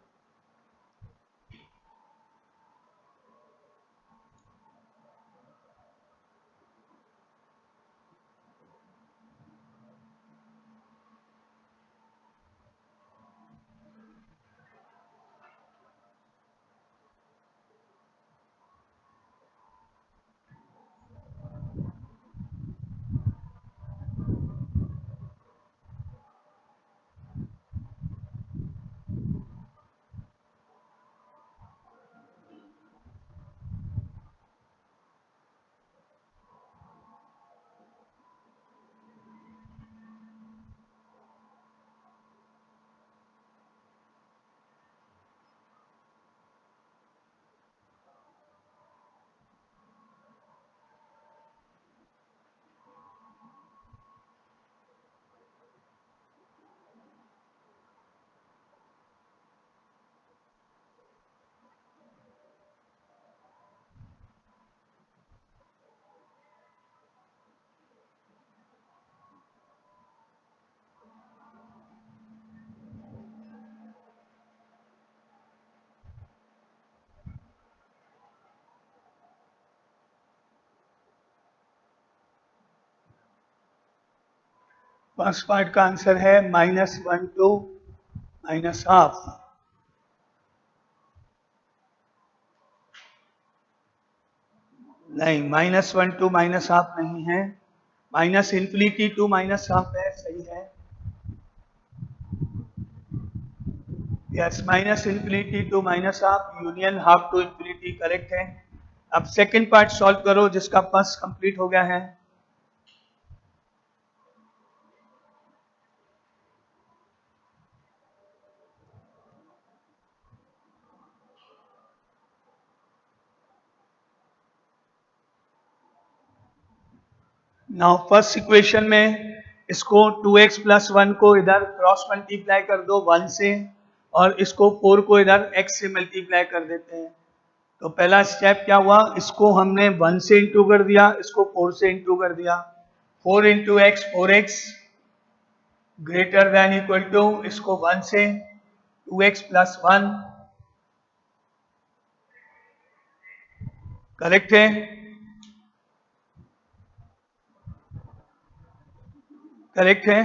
फर्स्ट पार्ट का आंसर है -1 to -12। नहीं, -1 to -12 नहीं है, -∞ to -12 है, सही है। Yes, -∞ to -12, union half to infinity correct है। अब सेकंड पार्ट सॉल्व करो जिसका फर्स्ट कंप्लीट हो गया है। नाउ फर्स्ट इक्वेशन में इसको 2x + 1 को इधर क्रॉस मल्टीप्लाई कर दो 1 से, और इसको 4 को इधर x से मल्टीप्लाई कर देते हैं। तो पहला स्टेप क्या हुआ, इसको हमने 1 से इंटू कर दिया, इसको 4 से इंटू कर दिया। 4 into x 4x greater than equal to, इसको 1 से 2x + 1, करेक्ट है। करेक्ट है।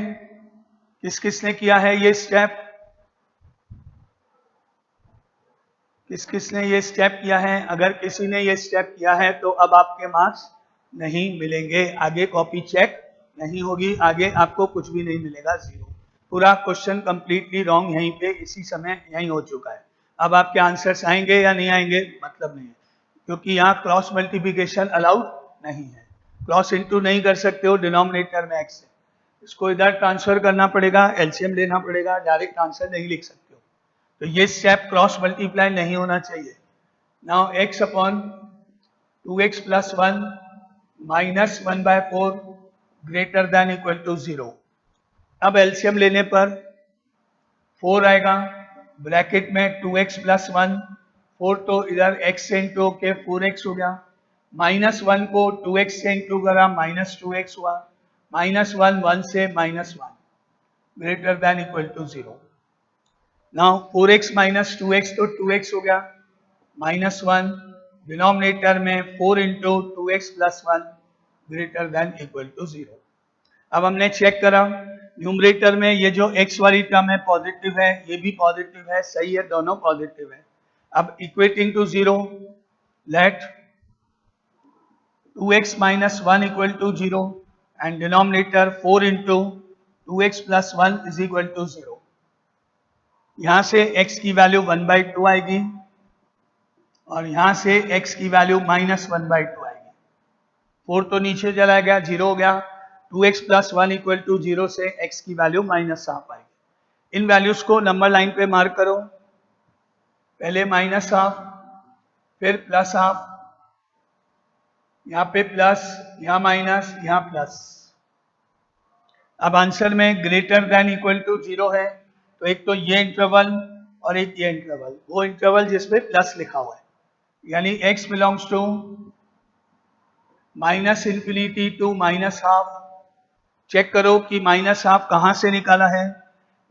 किसने किया है ये स्टेप, किसने ये स्टेप किया है? अगर किसी ने ये स्टेप किया है तो अब आपके मार्क्स नहीं मिलेंगे, आगे कॉपी चेक नहीं होगी, आगे आपको कुछ भी नहीं मिलेगा, 0। पूरा क्वेश्चन कंप्लीटली रॉन्ग यहीं पे इसी समय यहीं हो चुका है। अब आपके आंसर्स आएंगे या नहीं आएंगे मतलब नहीं है, क्योंकि यहाँ क्रॉस मल्टीप्लिकेशन अलाउड नहीं है। क्रॉस इंटू नहीं कर सकते हो डिनोमिनेटर में एक्स से, इसको इधर ट्रांसफर करना पड़ेगा, एलसीएम लेना पड़ेगा, डायरेक्ट आंसर नहीं लिख सकते हो। तो ये स्टेप क्रॉस मल्टीप्लाई नहीं होना चाहिए। Now x upon 2x + 1 -1/4 greater than equal to 0। अब एलसीएम लेने पर 4 आएगा, ब्रैकेट में 2x + 1, 4 तो इधर x से इंटू के 4x हो गया, -1 को 2x से इंटू करा -2x हुआ, -1 1 से -1 greater than equal to 0। Now 4x - 2x तो 2x हो गया, -1 डिनोमिनेटर में 4 into 2x + 1 greater than equal to 0। अब हमने चेक करा न्यूमरेटर में ये जो x वाली टर्म है पॉजिटिव है, ये भी पॉजिटिव है, सही है, दोनों पॉजिटिव है। अब equating to 0, let 2x - 1 equal to 0 and denominator 4 into 2x + 1 is equal to 0। यहां से x की वैल्यू 1/2 आएगी और यहां से x की वैल्यू -1/2 आएगी। 4 तो नीचे चला गया, 0 हो गया, 2x + 1 इक्वल टू 0 से x की वैल्यू -1/2 आएगी। इन वैल्यूज को नंबर लाइन पे मार्क करो, पहले -1/2, फिर +1/2, यहाँ पे प्लस, यहाँ माइनस, यहाँ प्लस। अब आंसर में ग्रेटर देन इक्वल टू 0 है, तो एक तो ये इंटरवल और एक ये इंटरवल, वो इंटरवल जिसमें प्लस लिखा हुआ है, यानी x belongs to -∞ to -1/2। Check करो कि -1/2 कहां से निकाला है,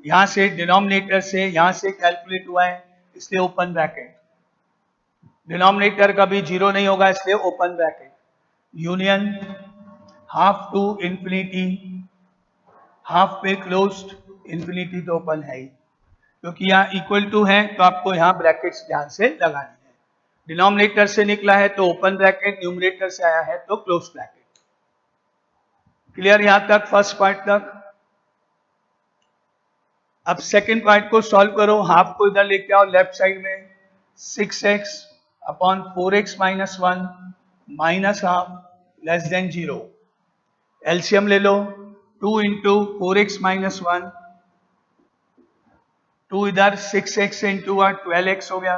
यहां से डिनोमिनेटर से, यहां से कैलकुलेट हुआ है, इसलिए ओपन ब्रैकेट। डिनोमिनेटर कभी 0 नहीं होगा, इसलिए open bracket, union half to infinity, half पे क्लोज्ड, इंफिनिटी तो ओपन है ही, क्योंकि यहाँ इक्वल टू है तो आपको यहाँ ब्रैकेट्स ध्यान से लगानी है। डिनोमिनेटर से निकला है तो ओपन ब्रैकेट, न्यूमरेटर से आया है तो क्लोज ब्रैकेट। क्लियर यहां तक फर्स्ट पार्ट तक? अब सेकंड पार्ट को सॉल्व करो, हाफ को इधर लेके आओ लेफ्ट साइड में, 6x upon 4x - 1 -1/2 less than 0। LCM ले लो, 2 इंटू 4x - 1, 2 इधर 6x से इंटू 12x हो गया,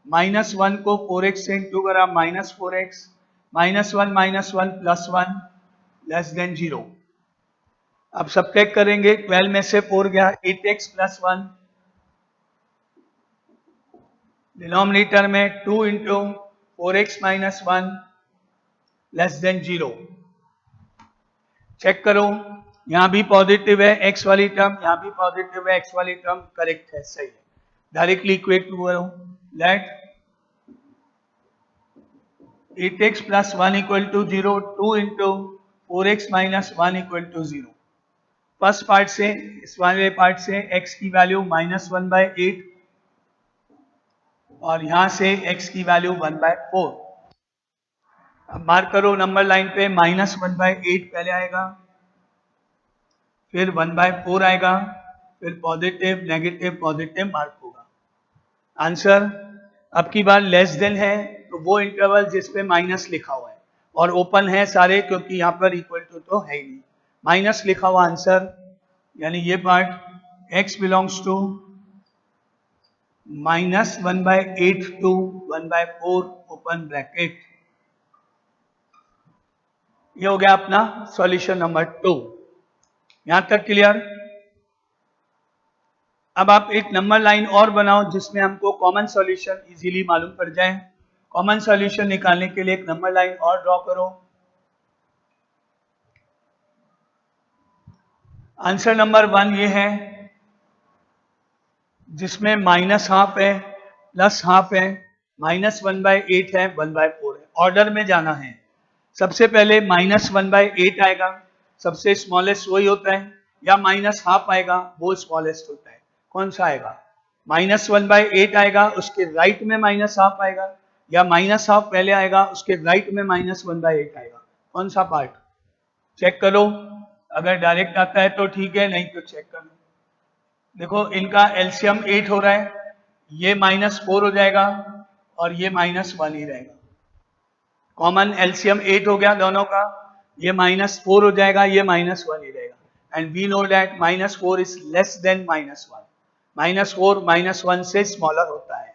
-1 को 4x से इंटू करा -4x, -1 - 1 +1 लेस देन 0। अब सब्ट्रैक्ट करेंगे, 12 में से 4 गया, 8x + 1, डिनोमिनेटर में 2 into 4x - 1 less than 0। Check करो, यहां भी पॉजिटिव है x वाली टर्म, यहां भी पॉजिटिव है x वाली टर्म, करेक्ट है, सही है। डायरेक्टली इक्वेट करो, let 8x + 1 equal to 0, 2 into 4x - 1 equal to 0। First part से, इस वाले पार्ट से x की वैल्यू -1/8 और यहां से x की वैल्यू 1/4। अब मार्क करो नंबर लाइन पे, -1/8 पहले आएगा, फिर 1/4 आएगा, फिर पॉजिटिव नेगेटिव पॉजिटिव मार्क होगा। आंसर अब की बार लेस देन है तो वो इंटरवल जिस पे माइनस लिखा हुआ है, और ओपन है सारे क्योंकि यहाँ पर इक्वल टू तो है ही नहीं, माइनस लिखा हुआ आंसर, यानी ये part x belongs to -1/8 to 1/4 open bracket. ये हो गया अपना सॉल्यूशन नंबर 2। यहां तक क्लियर? अब आप एक नंबर लाइन और बनाओ जिसमें हमको कॉमन सॉल्यूशन इजीली मालूम पड़ जाए। कॉमन सॉल्यूशन निकालने के लिए एक नंबर लाइन और ड्रॉ करो। आंसर नंबर 1 ये है जिसमें -½ है, +½ है, -1/8 है, 1/4 है। ऑर्डर में जाना है। सबसे पहले -1/8 आएगा, सबसे स्मॉलेस्ट वही होता है, या -½ आएगा, वो स्मॉलेस्ट होता है। कौन सा आएगा? -1/8 आएगा, उसके राइट में -½ आएगा, या -½ पहले आएगा, उसके राइट में -1/8 आएगा। कौन सा पार्ट? चेक करो। अगर डायरेक्ट आता है तो ठीक है, नहीं तो चेक कर लो। देखो इनका एलसीएम 8 हो रहा है, ये -4 हो जाएगा और ये -1 ही रहेगा। कॉमन एलसीएम 8 हो गया दोनों का, ये -4 हो जाएगा, ये -1 ही रहेगा। And we know that -4 is less than -1। -4 -1 से स्मॉलर होता है,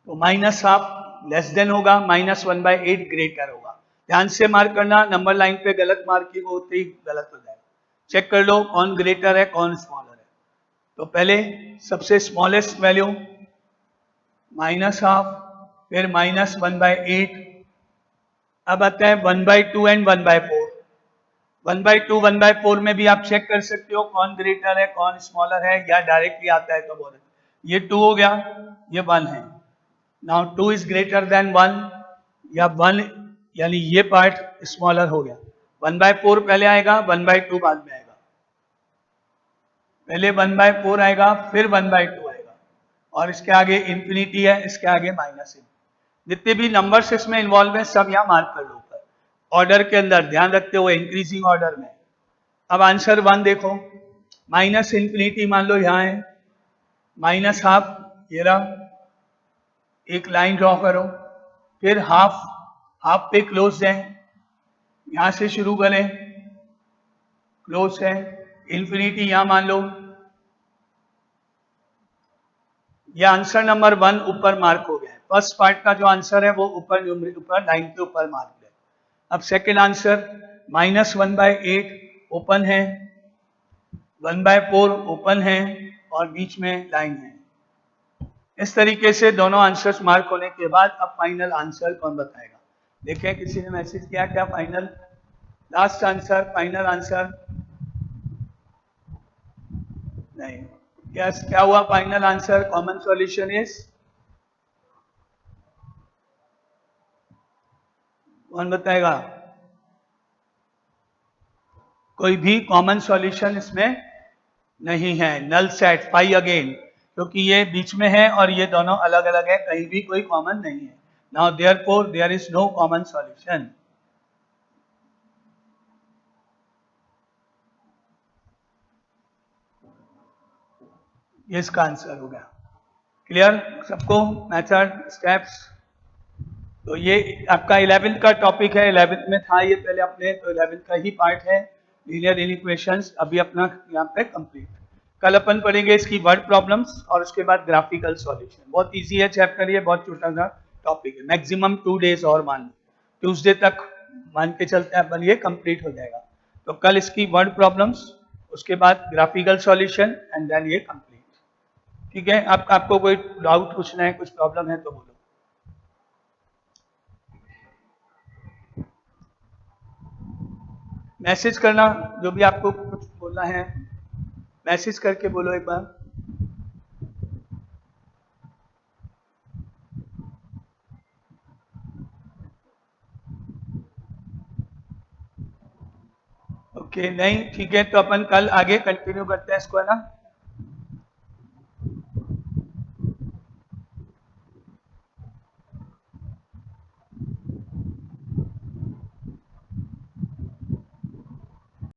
तो -½ लेस देन होगा, -1/8 ग्रेटर होगा। ध्यान से मार्क करना, नंबर लाइन पे गलत मार्किंग होते ही गलत हो जाएगा। चेक कर लो कौन ग्रेटर है कौन स्मॉलर है। तो पहले सबसे स्मॉलेस्ट वैल्यू -½ फिर -1/8, अब आता है 1/2 एंड 1/4। 1/2 1/4 में भी आप चेक कर सकते हो कौन ग्रेटर है कौन स्मॉलर है, या डायरेक्टली आता है तो बोले। ये 2 हो गया, ये 1 है। नाउ 2 इज ग्रेटर देन 1, या 1 यानी ये पार्ट स्मॉलर हो गया। 1/4 पहले आएगा, 1/2 बाद में आएगा। पहले 1/4 आएगा, फिर 1/2 आएगा, और इसके आगे इंफिनिटी है, इसके आगे माइनस। जितने भी नंबर्स इसमें इन्वॉल्व है सब यहाँ मार्क कर लो ऊपर, ऑर्डर के अंदर ध्यान रखते हुए, इंक्रीजिंग ऑर्डर में। अब आंसर 1 देखो, माइनस इंफिनिटी मान लो यहाँ है, -½ ये रहा, एक लाइन ड्रॉ करो, फिर हाफ पे क्लोज है, यहां से शुरू करें, क्लोज है, इंफिनिटी यहां मान लो। ये आंसर नंबर 1 ऊपर मार्क हो गया है। फर्स्ट पार्ट का जो आंसर है वो ऊपर लाइन के ऊपर मार्क है। अब सेकेंड आंसर -1/8 ओपन है, 1/4 ओपन है, और बीच में लाइन है। इस तरीके से दोनों आंसर्स मार्क होने के बाद अब फाइनल आंसर कौन बताएगा? देखिए किसी ने मैसेज किया क्या? Final last answer, final answer नहीं। क्या हुआ final answer? Common solution is, कौन बताएगा? कोई भी कॉमन सॉल्यूशन इसमें नहीं है। नल सेट, फाई अगेन, क्योंकि ये बीच में है और ये दोनों अलग अलग है, कहीं भी कोई कॉमन नहीं है। Now therefore there is no common solution. ये इसका आंसर हो गया। क्लियर सबको मेथड स्टेप्स? तो ये आपका 11th का टॉपिक है, 11th में था ये पहले अपने, तो 11th का ही पार्ट है लीनियर इक्वेशंस, अभी अपना यहाँ पे कंप्लीट। कल अपन पढ़ेंगे इसकी वर्ड प्रॉब्लम्स और उसके बाद ग्राफिकल सॉल्यूशन। बहुत इजी है चैप्टर, ये बहुत छोटा सा टॉपिक है, मैक्सिमम 2 डेज और मान ट्यूसडे तक मान के चलते हैं अपन, ये कंप्लीट हो जाएगा। तो कल इसकी वर्ड प्रॉब्लम्स, उसके बाद ग्राफिकल सॉल्यूशन एंड देन ये कंप्लीट। ठीक है, आपको कोई डाउट पूछना है, कुछ प्रॉब्लम है तो बोलो। मैसेज करना, जो भी आपको कुछ बोलना है मैसेज करके बोलो एक बार। ओके नहीं ठीक है, तो अपन कल आगे कंटिन्यू करते हैं इसको, है ना।